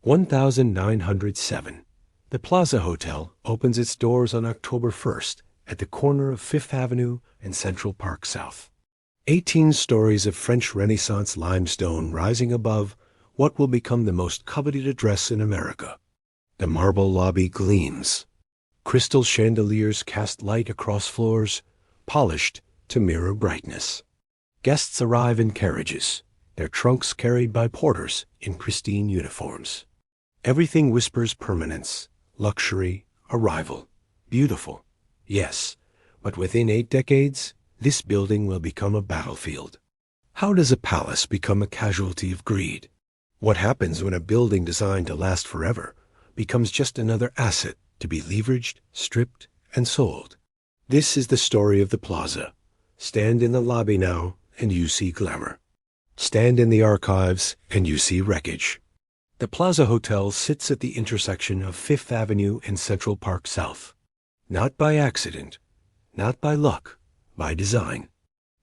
1907. The Plaza Hotel opens its doors on October 1st at the corner of Fifth Avenue and Central Park South. 18 stories of French Renaissance limestone rising above what will become the most coveted address in America. The marble lobby gleams. Crystal chandeliers cast light across floors, polished to mirror brightness. Guests arrive in carriages, their trunks carried by porters in pristine uniforms. Everything whispers permanence, luxury, arrival. Beautiful, yes, but within 8 decades, this building will become a battlefield. How does a palace become a casualty of greed? What happens when a building designed to last forever becomes just another asset to be leveraged, stripped, and sold? This is the story of the Plaza. Stand in the lobby now, and you see glamour. Stand in the archives, and you see wreckage. The Plaza Hotel sits at the intersection of Fifth Avenue and Central Park South. Not by accident, not by luck, by design.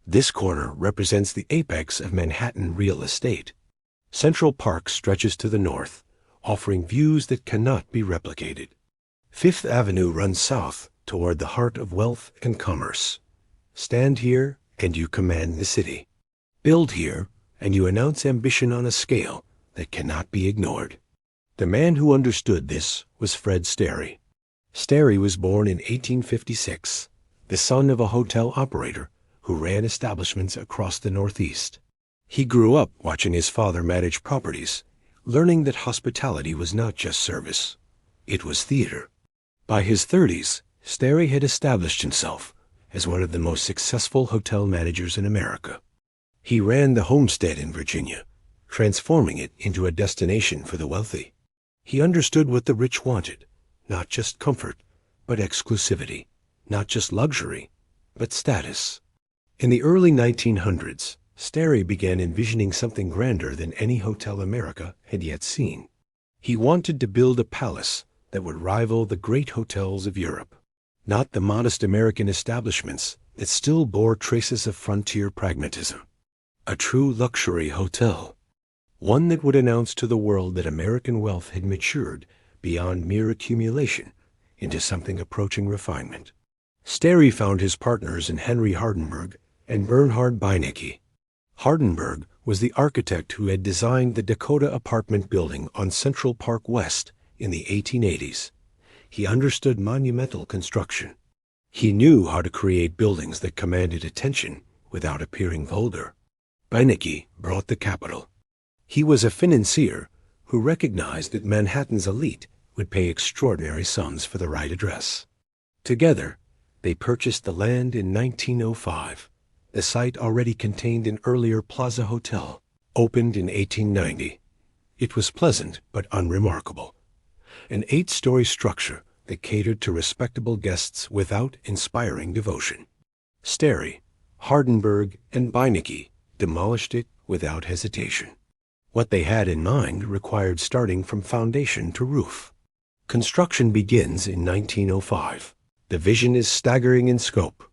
This corner represents the apex of Manhattan real estate. Central Park stretches to the north, offering views that cannot be replicated. Fifth Avenue runs south toward the heart of wealth and commerce. Stand here, and you command the city. Build here, and you announce ambition on a scale that cannot be ignored. The man who understood this was Fred Sterry. Sterry was born in 1856, the son of a hotel operator who ran establishments across the Northeast. He grew up watching his father manage properties, learning that hospitality was not just service, it was theater. By his 30s, Sterry had established himself as one of the most successful hotel managers in America. He ran the Homestead in Virginia, transforming it into a destination for the wealthy. He understood what the rich wanted, not just comfort, but exclusivity, not just luxury, but status. In the early 1900s, Sterry began envisioning something grander than any hotel America had yet seen. He wanted to build a palace that would rival the great hotels of Europe, not the modest American establishments that still bore traces of frontier pragmatism. A true luxury hotel, one that would announce to the world that American wealth had matured beyond mere accumulation into something approaching refinement. Sterry found his partners in Henry Hardenberg and Bernhard Beinecke. Hardenberg was the architect who had designed the Dakota apartment building on Central Park West in the 1880s. He understood monumental construction. He knew how to create buildings that commanded attention without appearing vulgar. Beinecke brought the capital. He was a financier who recognized that Manhattan's elite would pay extraordinary sums for the right address. Together, they purchased the land in 1905. The site already contained an earlier Plaza Hotel, opened in 1890. It was pleasant but unremarkable. An 8-story structure that catered to respectable guests without inspiring devotion. Sterry, Hardenberg, and Beinecke demolished it without hesitation. What they had in mind required starting from foundation to roof. Construction begins in 1905. The vision is staggering in scope.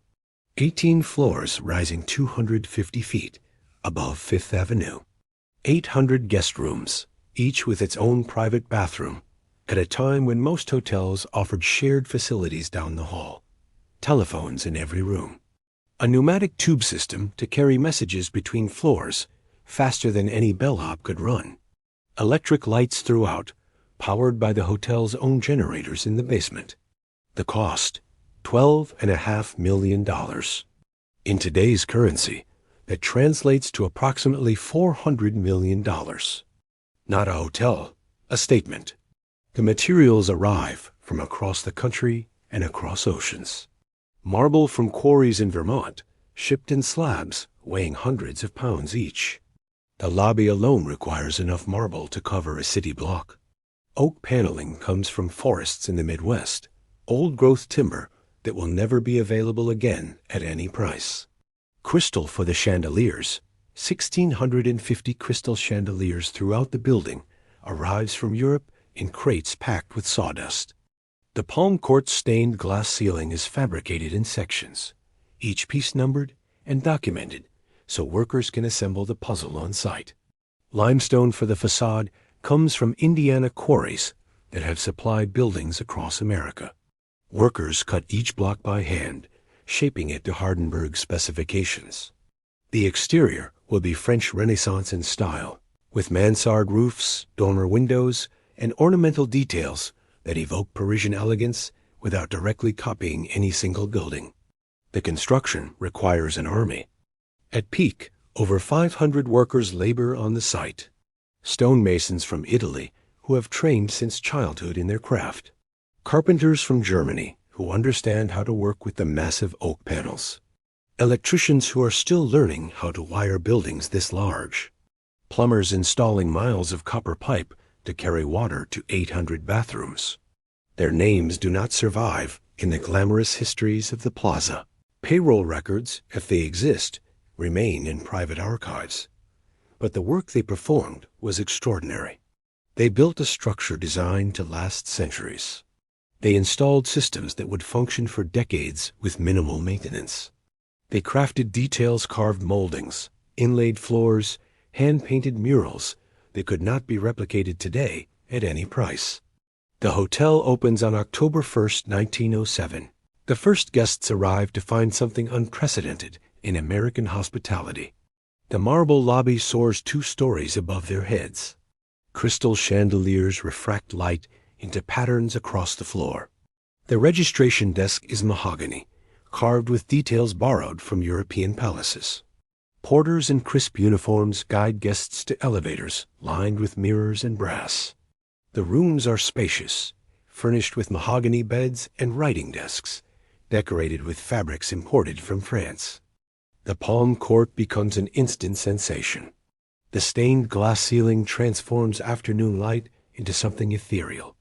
18 floors rising 250 feet above Fifth Avenue. 800 guest rooms, each with its own private bathroom, at a time when most hotels offered shared facilities down the hall. Telephones in every room. A pneumatic tube system to carry messages between floors faster than any bellhop could run. Electric lights throughout, powered by the hotel's own generators in the basement. The cost, $12.5 million. In today's currency, that translates to approximately $400 million. Not a hotel, a statement. The materials arrive from across the country and across oceans. Marble from quarries in Vermont, shipped in slabs weighing hundreds of pounds each. The lobby alone requires enough marble to cover a city block. Oak paneling comes from forests in the Midwest, old-growth timber that will never be available again at any price. Crystal for the chandeliers, 1,650 crystal chandeliers throughout the building, arrives from Europe in crates packed with sawdust. The palm quartz stained glass ceiling is fabricated in sections, each piece numbered and documented so workers can assemble the puzzle on site. Limestone for the facade comes from Indiana quarries that have supplied buildings across America. Workers cut each block by hand, shaping it to Hardenberg specifications. The exterior will be French Renaissance in style, with mansard roofs, dormer windows, and ornamental details that evoke Parisian elegance without directly copying any single building. The construction requires an army. At peak, over 500 workers labor on the site. Stonemasons from Italy who have trained since childhood in their craft. Carpenters from Germany who understand how to work with the massive oak panels. Electricians who are still learning how to wire buildings this large. Plumbers installing miles of copper pipe to carry water to 800 bathrooms. Their names do not survive in the glamorous histories of the plaza. Payroll records, if they exist, remain in private archives. But the work they performed was extraordinary. They built a structure designed to last centuries. They installed systems that would function for decades with minimal maintenance. They crafted details-carved moldings, inlaid floors, hand-painted murals that could not be replicated today at any price. The hotel opens on October 1st, 1907. The first guests arrive to find something unprecedented in American hospitality. The marble lobby soars 2 stories above their heads. Crystal chandeliers refract light into patterns across the floor. The registration desk is mahogany, carved with details borrowed from European palaces. Porters in crisp uniforms guide guests to elevators lined with mirrors and brass. The rooms are spacious, furnished with mahogany beds and writing desks, decorated with fabrics imported from France. The palm court becomes an instant sensation. The stained glass ceiling transforms afternoon light into something ethereal.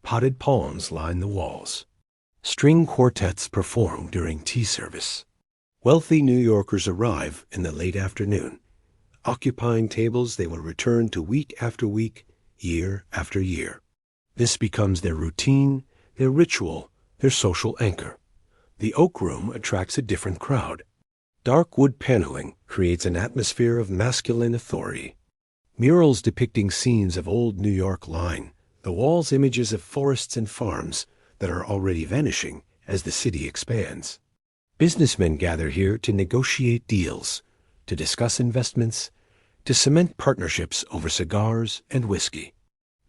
Potted palms line the walls. String quartets perform during tea service. Wealthy New Yorkers arrive in the late afternoon, occupying tables they will return to week after week, year after year. This becomes their routine, their ritual, their social anchor. The Oak Room attracts a different crowd. Dark wood paneling creates an atmosphere of masculine authority. Murals depicting scenes of old New York line the walls images of forests and farms that are already vanishing as the city expands. Businessmen gather here to negotiate deals, to discuss investments, to cement partnerships over cigars and whiskey.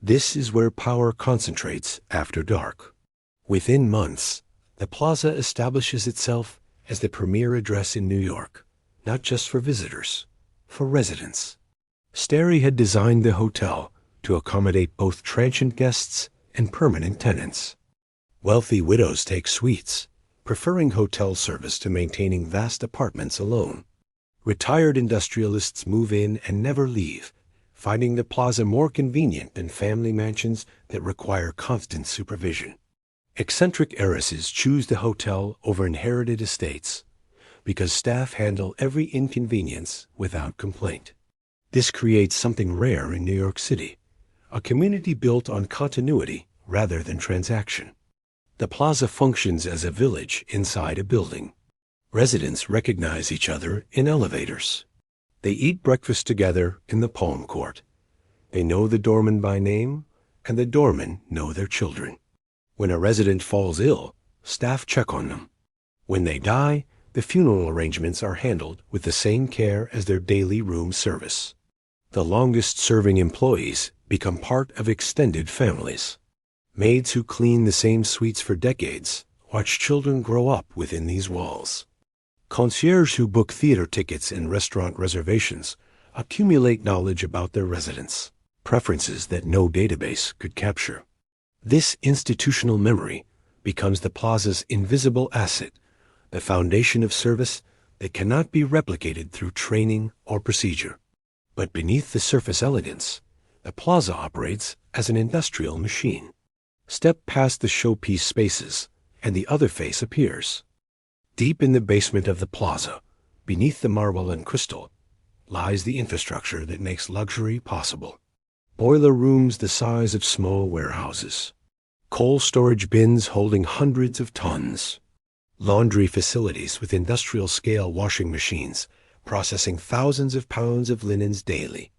This is where power concentrates after dark. Within months, the plaza establishes itself as the premier address in New York, not just for visitors, for residents. Sterry had designed the hotel to accommodate both transient guests and permanent tenants. Wealthy widows take suites, preferring hotel service to maintaining vast apartments alone. Retired industrialists move in and never leave, finding the plaza more convenient than family mansions that require constant supervision. Eccentric heiresses choose the hotel over inherited estates because staff handle every inconvenience without complaint. This creates something rare in New York City, a community built on continuity rather than transaction. The plaza functions as a village inside a building. Residents recognize each other in elevators. They eat breakfast together in the palm court. They know the doorman by name, and the doormen know their children. When a resident falls ill, staff check on them. When they die, the funeral arrangements are handled with the same care as their daily room service. The longest-serving employees become part of extended families. Maids who clean the same suites for decades watch children grow up within these walls. Concierges who book theater tickets and restaurant reservations accumulate knowledge about their residents, preferences that no database could capture. This institutional memory becomes the plaza's invisible asset, the foundation of service that cannot be replicated through training or procedure. But beneath the surface elegance, the plaza operates as an industrial machine. Step past the showpiece spaces, and the other face appears. Deep in the basement of the plaza, beneath the marble and crystal, lies the infrastructure that makes luxury possible. Boiler rooms the size of small warehouses. Coal storage bins holding hundreds of tons. Laundry facilities with industrial-scale washing machines processing thousands of pounds of linens daily.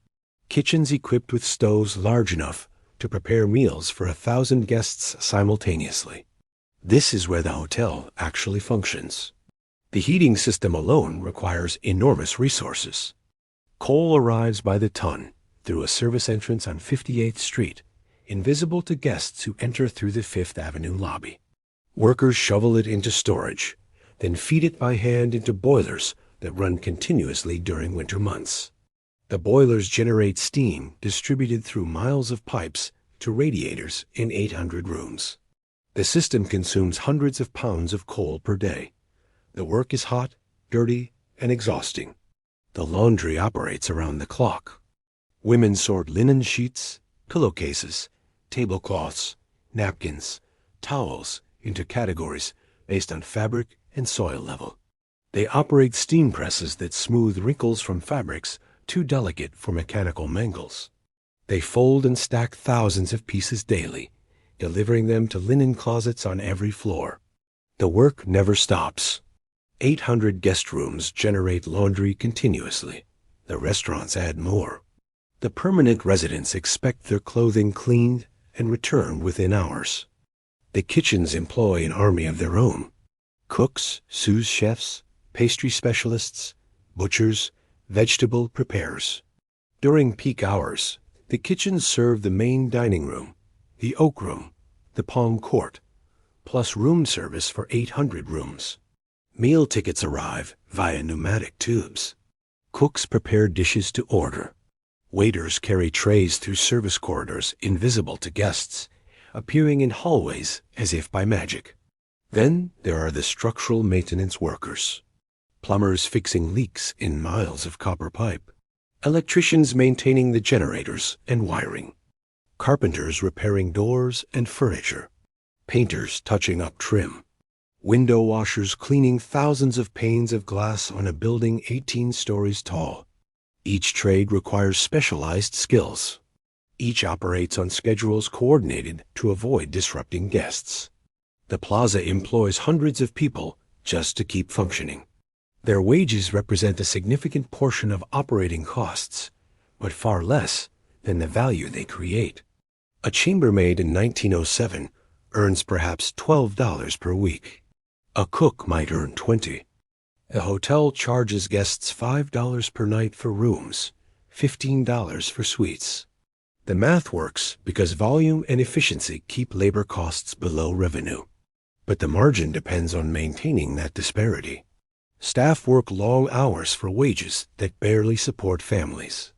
kitchens equipped with stoves large enough to prepare meals for 1,000 guests simultaneously. This is where the hotel actually functions. The heating system alone requires enormous resources. Coal arrives by the ton through a service entrance on 58th Street, invisible to guests who enter through the Fifth Avenue lobby. Workers shovel it into storage, then feed it by hand into boilers that run continuously during winter months. The boilers generate steam distributed through miles of pipes to radiators in 800 rooms. The system consumes hundreds of pounds of coal per day. The work is hot, dirty, and exhausting. The laundry operates around the clock. Women sort linen sheets, pillowcases, tablecloths, napkins, towels into categories based on fabric and soil level. They operate steam presses that smooth wrinkles from fabrics too delicate for mechanical mangles. They fold and stack thousands of pieces daily, delivering them to linen closets on every floor. The work never stops. 800 guest rooms generate laundry continuously. The restaurants add more. The permanent residents expect their clothing cleaned and returned within hours. The kitchens employ an army of their own. Cooks, sous chefs, pastry specialists, butchers, vegetable preparers. During peak hours, the kitchens serve the main dining room, the oak room, the palm court, plus room service for 800 rooms. Meal tickets arrive via pneumatic tubes. Cooks prepare dishes to order. Waiters carry trays through service corridors invisible to guests, appearing in hallways as if by magic. Then there are the structural maintenance workers. Plumbers fixing leaks in miles of copper pipe. Electricians maintaining the generators and wiring. Carpenters repairing doors and furniture. Painters touching up trim. Window washers cleaning thousands of panes of glass on a building 18 stories tall. Each trade requires specialized skills. Each operates on schedules coordinated to avoid disrupting guests. The plaza employs hundreds of people just to keep functioning. Their wages represent a significant portion of operating costs, but far less than the value they create. A chambermaid in 1907 earns perhaps $12 per week. A cook might earn $20. A hotel charges guests $5 per night for rooms, $15 for suites. The math works because volume and efficiency keep labor costs below revenue. But the margin depends on maintaining that disparity. Staff work long hours for wages that barely support families.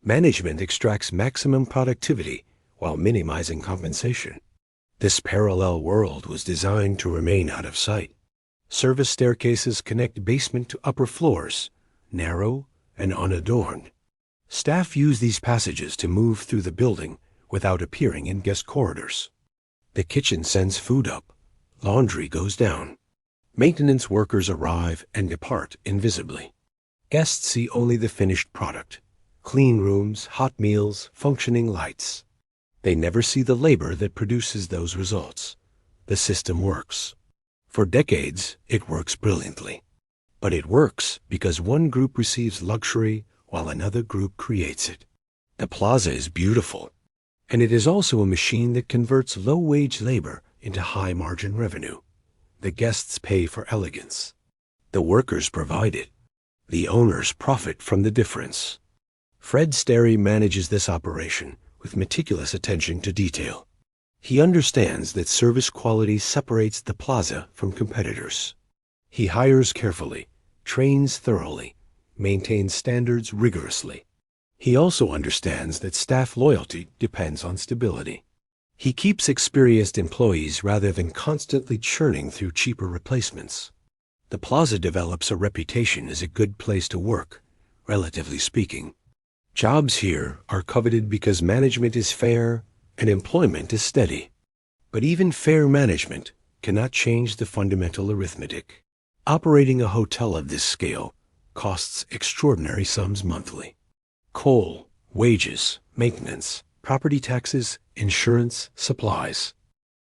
Management extracts maximum productivity while minimizing compensation. This parallel world was designed to remain out of sight. Service staircases connect basement to upper floors, narrow and unadorned. Staff use these passages to move through the building without appearing in guest corridors. The kitchen sends food up. Laundry goes down. Maintenance workers arrive and depart invisibly. Guests see only the finished product: clean rooms, hot meals, functioning lights. They never see the labor that produces those results. The system works. For decades, it works brilliantly. But it works because one group receives luxury while another group creates it. The plaza is beautiful, and it is also a machine that converts low-wage labor into high-margin revenue. The guests pay for elegance. The workers provide it. The owners profit from the difference. Fred Sterry manages this operation with meticulous attention to detail. He understands that service quality separates the plaza from competitors. He hires carefully, trains thoroughly, maintains standards rigorously. He also understands that staff loyalty depends on stability. He keeps experienced employees rather than constantly churning through cheaper replacements. The plaza develops a reputation as a good place to work, relatively speaking. Jobs here are coveted because management is fair and employment is steady. But even fair management cannot change the fundamental arithmetic. Operating a hotel of this scale costs extraordinary sums monthly. Coal, wages, maintenance, property taxes, insurance, supplies.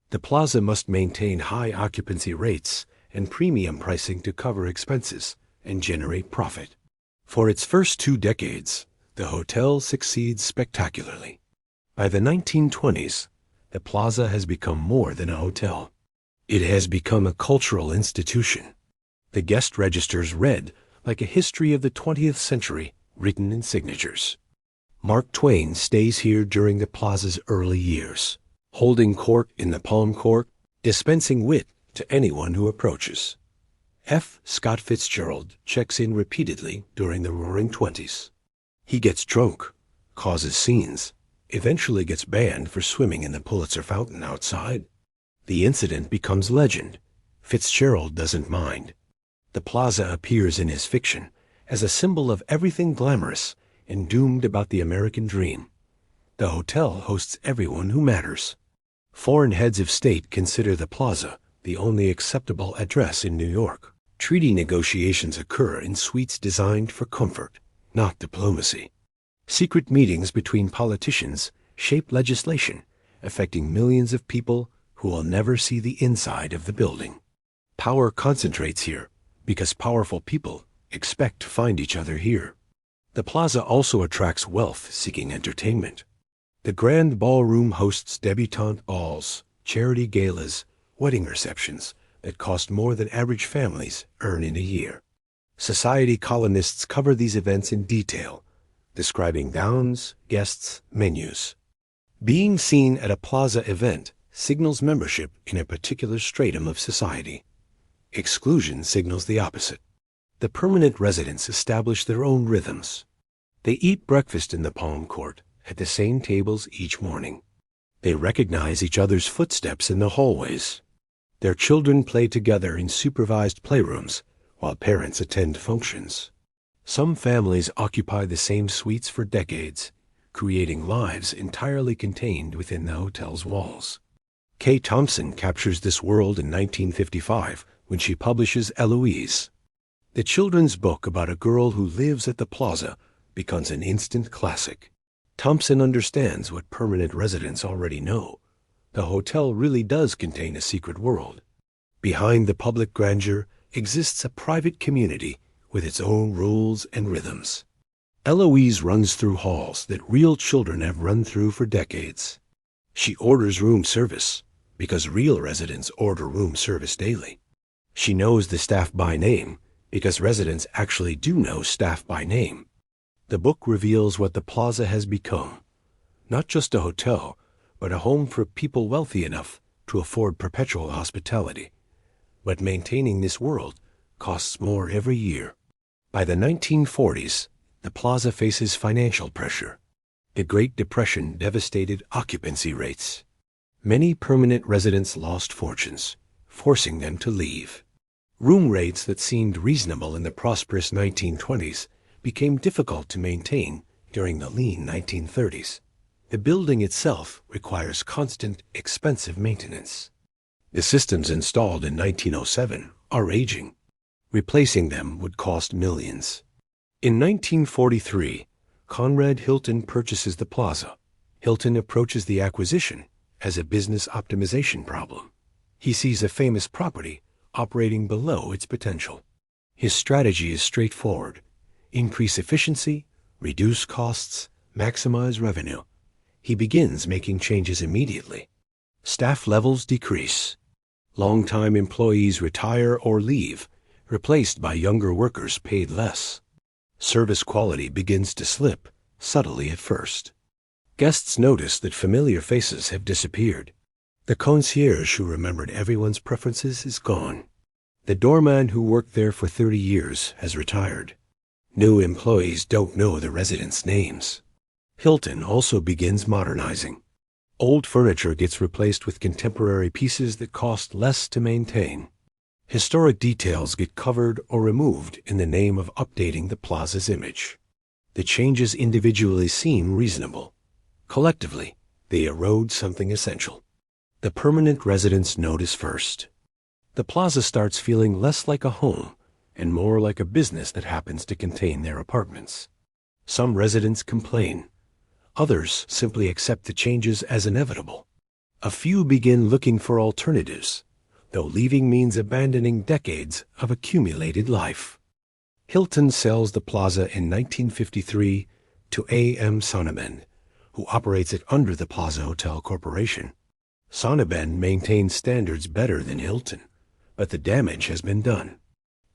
The plaza must maintain high occupancy rates and premium pricing to cover expenses and generate profit. For its first 2 decades, the hotel succeeds spectacularly. By the 1920s, the Plaza has become more than a hotel. It has become a cultural institution. The guest registers read like a history of the 20th century written in signatures. Mark Twain stays here during the Plaza's early years, holding court in the Palm Court, dispensing wit to anyone who approaches. F. Scott Fitzgerald checks in repeatedly during the Roaring Twenties. He gets drunk, causes scenes, eventually gets banned for swimming in the Pulitzer Fountain outside. The incident becomes legend. Fitzgerald doesn't mind. The Plaza appears in his fiction as a symbol of everything glamorous and doomed about the American dream. The hotel hosts everyone who matters. Foreign heads of state consider the Plaza the only acceptable address in New York. Treaty negotiations occur in suites designed for comfort, not diplomacy. Secret meetings between politicians shape legislation, affecting millions of people who will never see the inside of the building. Power concentrates here because powerful people expect to find each other here. The Plaza also attracts wealth-seeking entertainment. The Grand Ballroom hosts debutante balls, charity galas, wedding receptions that cost more than average families earn in a year. Society columnists cover these events in detail, describing gowns, guests, menus. Being seen at a Plaza event signals membership in a particular stratum of society. Exclusion signals the opposite. The permanent residents establish their own rhythms. They eat breakfast in the Palm Court at the same tables each morning. They recognize each other's footsteps in the hallways. Their children play together in supervised playrooms while parents attend functions. Some families occupy the same suites for decades, creating lives entirely contained within the hotel's walls. Kay Thompson captures this world in 1955 when she publishes Eloise. The children's book about a girl who lives at the Plaza becomes an instant classic. Thompson understands what permanent residents already know. The hotel really does contain a secret world. Behind the public grandeur exists a private community with its own rules and rhythms. Eloise runs through halls that real children have run through for decades. She orders room service because real residents order room service daily. She knows the staff by name because residents actually do know staff by name. The book reveals what the Plaza has become, not just a hotel, but a home for people wealthy enough to afford perpetual hospitality. But maintaining this world costs more every year. By the 1940s, the Plaza faces financial pressure. The Great Depression devastated occupancy rates. Many permanent residents lost fortunes, forcing them to leave. Room rates that seemed reasonable in the prosperous 1920s became difficult to maintain during the lean 1930s. The building itself requires constant, expensive maintenance. The systems installed in 1907 are aging. Replacing them would cost millions. In 1943, Conrad Hilton purchases the Plaza. Hilton approaches the acquisition as a business optimization problem. He sees a famous property operating below its potential. His strategy is straightforward: increase efficiency, reduce costs, maximize revenue. He begins making changes immediately. Staff levels decrease. Long-time employees retire or leave, replaced by younger workers paid less. Service quality begins to slip, subtly at first. Guests notice that familiar faces have disappeared. The concierge who remembered everyone's preferences is gone. The doorman who worked there for 30 years has retired. New employees don't know the residents' names. Hilton also begins modernizing. Old furniture gets replaced with contemporary pieces that cost less to maintain. Historic details get covered or removed in the name of updating the Plaza's image. The changes individually seem reasonable. Collectively, they erode something essential. The permanent residents notice first. The Plaza starts feeling less like a home and more like a business that happens to contain their apartments. Some residents complain. Others simply accept the changes as inevitable. A few begin looking for alternatives, though leaving means abandoning decades of accumulated life. Hilton sells the Plaza in 1953 to A.M. Sonnabend, who operates it under the Plaza Hotel Corporation. Sonnabend maintains standards better than Hilton, but the damage has been done.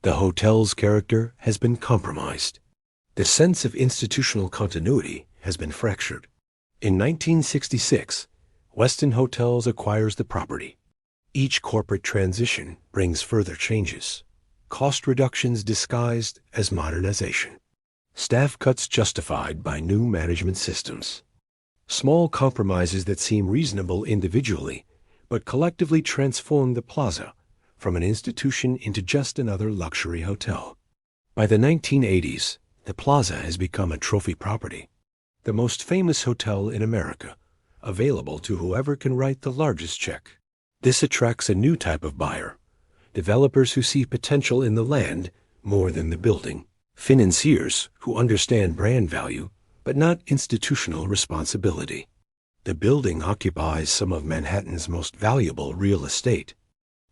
The hotel's character has been compromised. The sense of institutional continuity has been fractured. In 1966, Westin Hotels acquires the property. Each corporate transition brings further changes. Cost reductions disguised as modernization. Staff cuts justified by new management systems. Small compromises that seem reasonable individually, but collectively transform the Plaza from an institution into just another luxury hotel. By the 1980s, the Plaza has become a trophy property, the most famous hotel in America, available to whoever can write the largest check. This attracts a new type of buyer, developers who see potential in the land more than the building, financiers who understand brand value but not institutional responsibility. The building occupies some of Manhattan's most valuable real estate.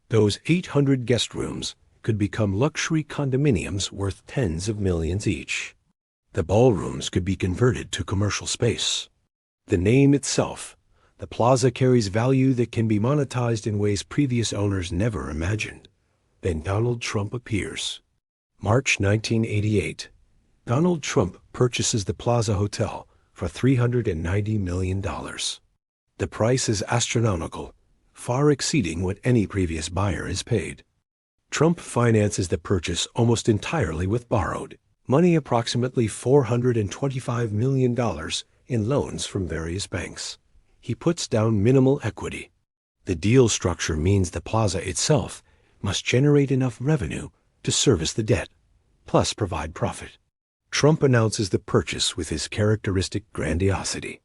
Those 800 guest rooms could become luxury condominiums worth tens of millions each. The ballrooms could be converted to commercial space. The name itself, the Plaza, carries value that can be monetized in ways previous owners never imagined. Then Donald Trump appears. March 1988. Donald Trump purchases the Plaza Hotel for $390 million. The price is astronomical, far exceeding what any previous buyer has paid. Trump finances the purchase almost entirely with borrowed money, approximately $425 million in loans from various banks. He puts down minimal equity. The deal structure means the Plaza itself must generate enough revenue to service the debt, plus provide profit. Trump announces the purchase with his characteristic grandiosity.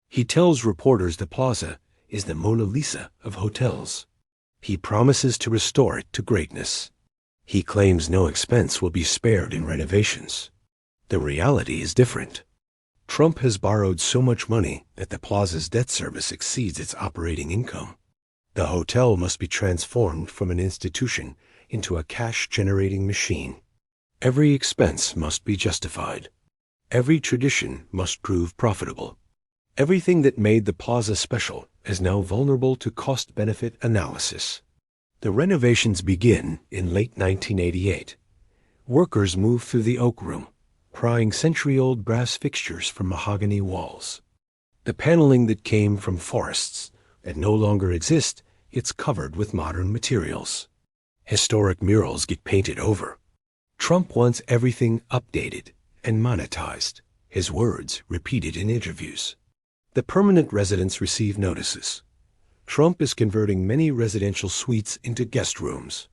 He tells reporters the Plaza is the Mona Lisa of hotels. He promises to restore it to greatness. He claims no expense will be spared in renovations. The reality is different. Trump has borrowed so much money that the Plaza's debt service exceeds its operating income. The hotel must be transformed from an institution into a cash-generating machine. Every expense must be justified. Every tradition must prove profitable. Everything that made the Plaza special is now vulnerable to cost-benefit analysis. The renovations begin in late 1988. Workers move through the Oak Room, prying century-old brass fixtures from mahogany walls. The paneling that came from forests that no longer exist gets covered with modern materials. Historic murals get painted over. Trump wants everything updated and monetized, his words repeated in interviews. The permanent residents receive notices. Trump is converting many residential suites into guest rooms.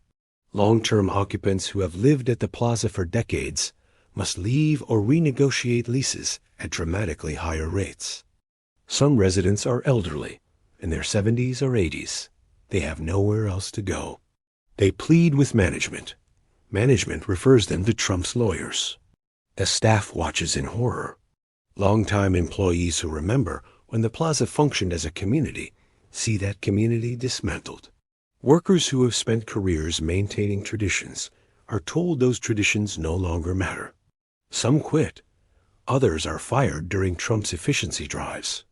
Long-term occupants who have lived at the Plaza for decades must leave or renegotiate leases at dramatically higher rates. Some residents are elderly, in their 70s or 80s. They have nowhere else to go. They plead with management. Management refers them to Trump's lawyers. The staff watches in horror. Longtime employees who remember when the Plaza functioned as a community see that community dismantled. Workers who have spent careers maintaining traditions are told those traditions no longer matter. Some quit. Others are fired during Trump's efficiency drives.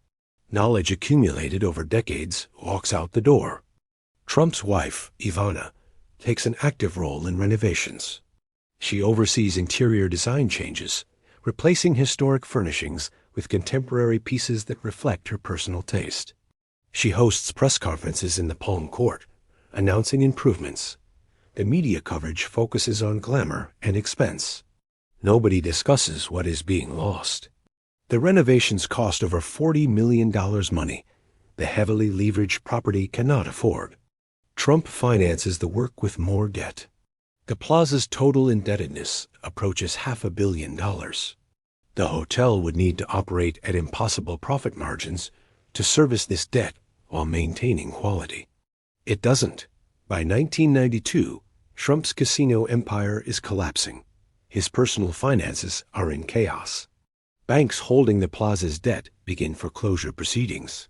Knowledge accumulated over decades walks out the door. Trump's wife, Ivana, takes an active role in renovations. She oversees interior design changes, replacing historic furnishings with contemporary pieces that reflect her personal taste. She hosts press conferences in the Palm Court, announcing improvements. The media coverage focuses on glamour and expense. Nobody discusses what is being lost. The renovations cost over $40 million money the heavily leveraged property cannot afford. Trump finances the work with more debt. The Plaza's total indebtedness approaches $500 million. The hotel would need to operate at impossible profit margins to service this debt while maintaining quality. It doesn't. By 1992, Trump's casino empire is collapsing. His personal finances are in chaos. Banks holding the Plaza's debt begin foreclosure proceedings.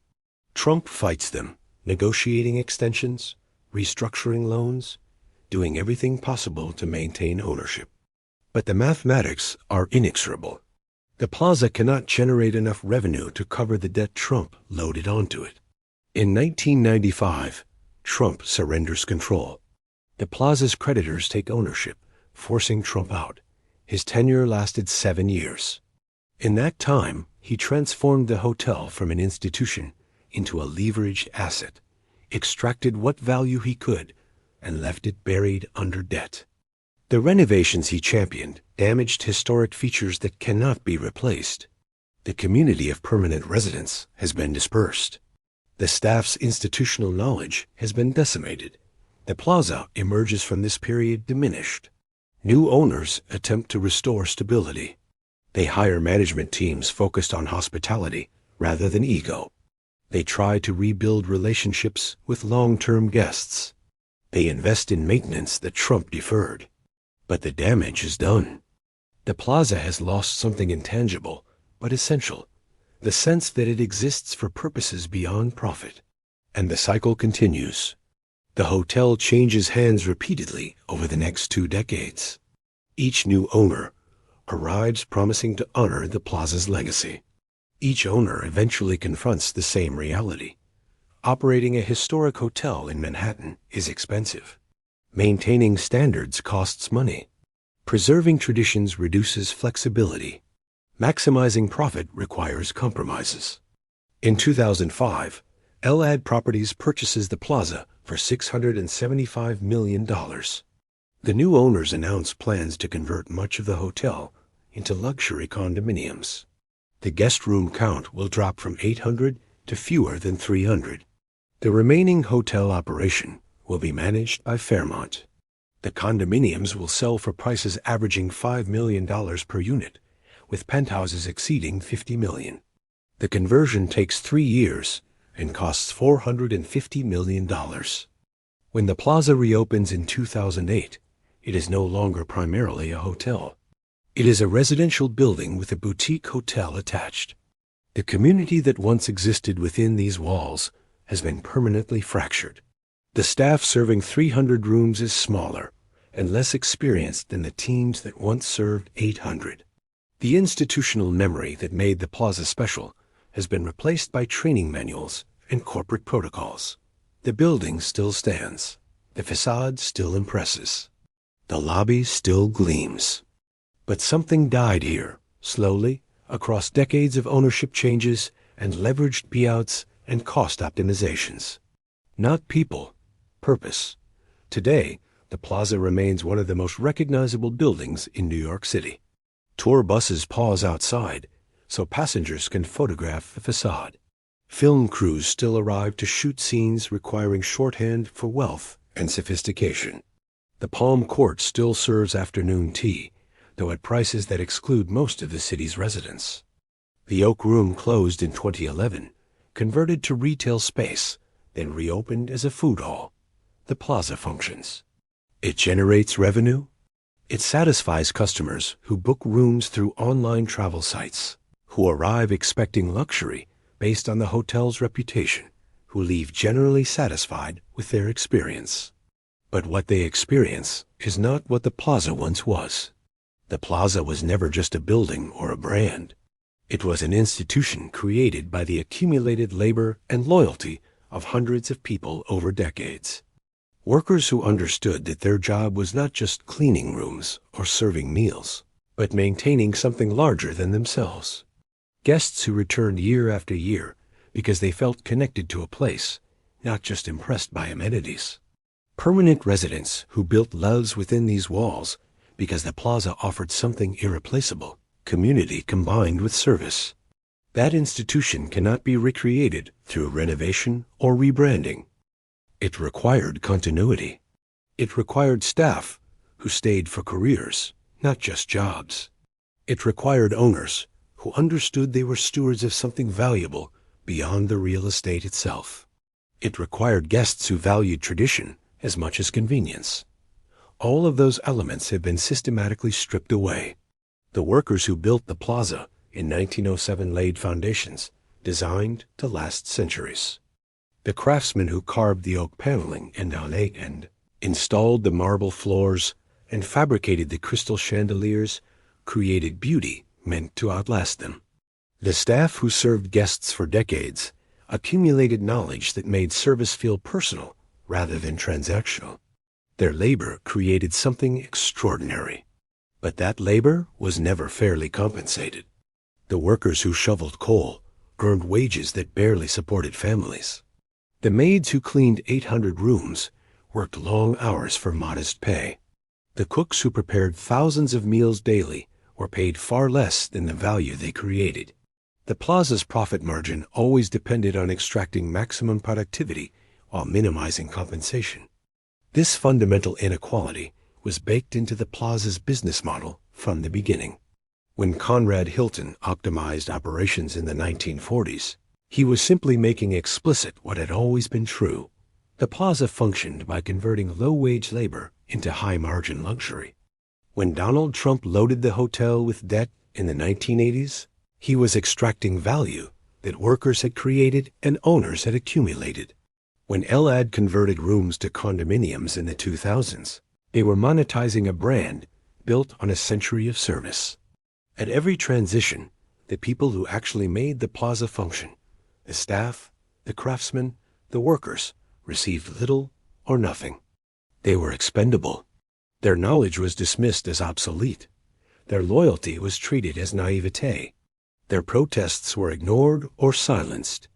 Trump fights them, negotiating extensions, restructuring loans, doing everything possible to maintain ownership. But the mathematics are inexorable. The plaza cannot generate enough revenue to cover the debt Trump loaded onto it. In 1995, Trump surrenders control. The plaza's creditors take ownership, forcing Trump out. His tenure lasted 7 years. In that time, he transformed the hotel from an institution into a leveraged asset, extracted what value he could, and left it buried under debt. The renovations he championed damaged historic features that cannot be replaced. The community of permanent residents has been dispersed. The staff's institutional knowledge has been decimated. The plaza emerges from this period diminished. New owners attempt to restore stability. They hire management teams focused on hospitality rather than ego. They try to rebuild relationships with long-term guests. They invest in maintenance that Trump deferred. But the damage is done. The plaza has lost something intangible, but essential, the sense that it exists for purposes beyond profit. And the cycle continues. The hotel changes hands repeatedly over the next 2 decades. Each new owner arrives promising to honor the plaza's legacy. Each owner eventually confronts the same reality. Operating a historic hotel in Manhattan is expensive. Maintaining standards costs money. Preserving traditions reduces flexibility. Maximizing profit requires compromises. In 2005, Elad Properties purchases the plaza for $675 million. The new owners announce plans to convert much of the hotel into luxury condominiums. The guest room count will drop from 800 to fewer than 300. The remaining hotel operation will be managed by Fairmont. The condominiums will sell for prices averaging $5 million per unit, with penthouses exceeding $50 million. The conversion takes 3 years and costs $450 million. When the plaza reopens in 2008, it is no longer primarily a hotel. It is a residential building with a boutique hotel attached. The community that once existed within these walls has been permanently fractured. The staff serving 300 rooms is smaller and less experienced than the teams that once served 800. The institutional memory that made the plaza special has been replaced by training manuals and corporate protocols. The building still stands. The facade still impresses. The lobby still gleams. But something died here, slowly, across decades of ownership changes and leveraged buyouts and cost optimizations. Not people, purpose. Today, the plaza remains one of the most recognizable buildings in New York City. Tour buses pause outside so passengers can photograph the facade. Film crews still arrive to shoot scenes requiring shorthand for wealth and sophistication. The Palm Court still serves afternoon tea, though at prices that exclude most of the city's residents. The Oak Room closed in 2011, converted to retail space, then reopened as a food hall. The plaza functions. It generates revenue. It satisfies customers who book rooms through online travel sites, who arrive expecting luxury based on the hotel's reputation, who leave generally satisfied with their experience. But what they experience is not what the plaza once was. The plaza was never just a building or a brand. It was an institution created by the accumulated labor and loyalty of hundreds of people over decades. Workers who understood that their job was not just cleaning rooms or serving meals, but maintaining something larger than themselves. Guests who returned year after year because they felt connected to a place, not just impressed by amenities. Permanent residents who built lives within these walls because the plaza offered something irreplaceable, community combined with service. That institution cannot be recreated through renovation or rebranding. It required continuity. It required staff who stayed for careers, not just jobs. It required owners who understood they were stewards of something valuable beyond the real estate itself. It required guests who valued tradition as much as convenience. All of those elements have been systematically stripped away. The workers who built the plaza in 1907 laid foundations designed to last centuries. The craftsmen who carved the oak paneling and installed the marble floors and fabricated the crystal chandeliers created beauty meant to outlast them. The staff who served guests for decades accumulated knowledge that made service feel personal rather than transactional. Their labor created something extraordinary. But that labor was never fairly compensated. The workers who shoveled coal earned wages that barely supported families. The maids who cleaned 800 rooms worked long hours for modest pay. The cooks who prepared thousands of meals daily were paid far less than the value they created. The plaza's profit margin always depended on extracting maximum productivity while minimizing compensation. This fundamental inequality was baked into the plaza's business model from the beginning. When Conrad Hilton optimized operations in the 1940s, he was simply making explicit what had always been true. The plaza functioned by converting low-wage labor into high-margin luxury. When Donald Trump loaded the hotel with debt in the 1980s, he was extracting value that workers had created and owners had accumulated. When Elad converted rooms to condominiums in the 2000s, they were monetizing a brand built on a century of service. At every transition, the people who actually made the plaza function, the staff, the craftsmen, the workers, received little or nothing. They were expendable. Their knowledge was dismissed as obsolete. Their loyalty was treated as naivete. Their protests were ignored or silenced.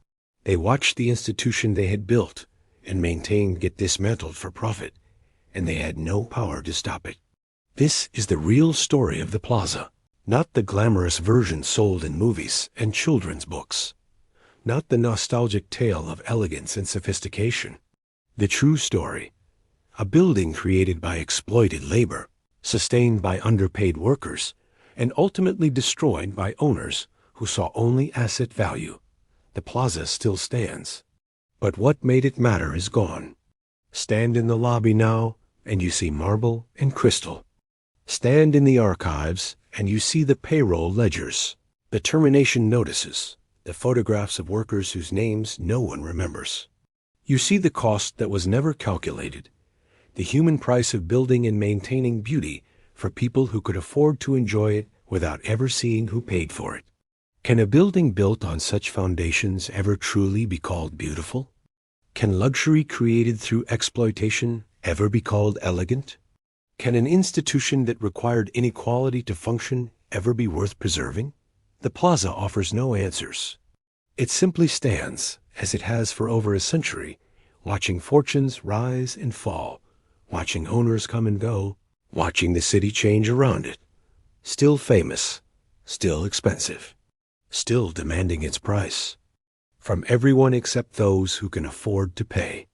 They watched the institution they had built and maintained get dismantled for profit, and they had no power to stop it. This is the real story of the plaza, not the glamorous version sold in movies and children's books, not the nostalgic tale of elegance and sophistication. The true story, a building created by exploited labor, sustained by underpaid workers, and ultimately destroyed by owners who saw only asset value. The plaza still stands, but what made it matter is gone. Stand in the lobby now, and you see marble and crystal. Stand in the archives, and you see the payroll ledgers, the termination notices, the photographs of workers whose names no one remembers. You see the cost that was never calculated, the human price of building and maintaining beauty for people who could afford to enjoy it without ever seeing who paid for it. Can a building built on such foundations ever truly be called beautiful? Can luxury created through exploitation ever be called elegant? Can an institution that required inequality to function ever be worth preserving? The plaza offers no answers. It simply stands, as it has for over a century, watching fortunes rise and fall, watching owners come and go, watching the city change around it. Still famous, still expensive, still demanding its price from everyone except those who can afford to pay.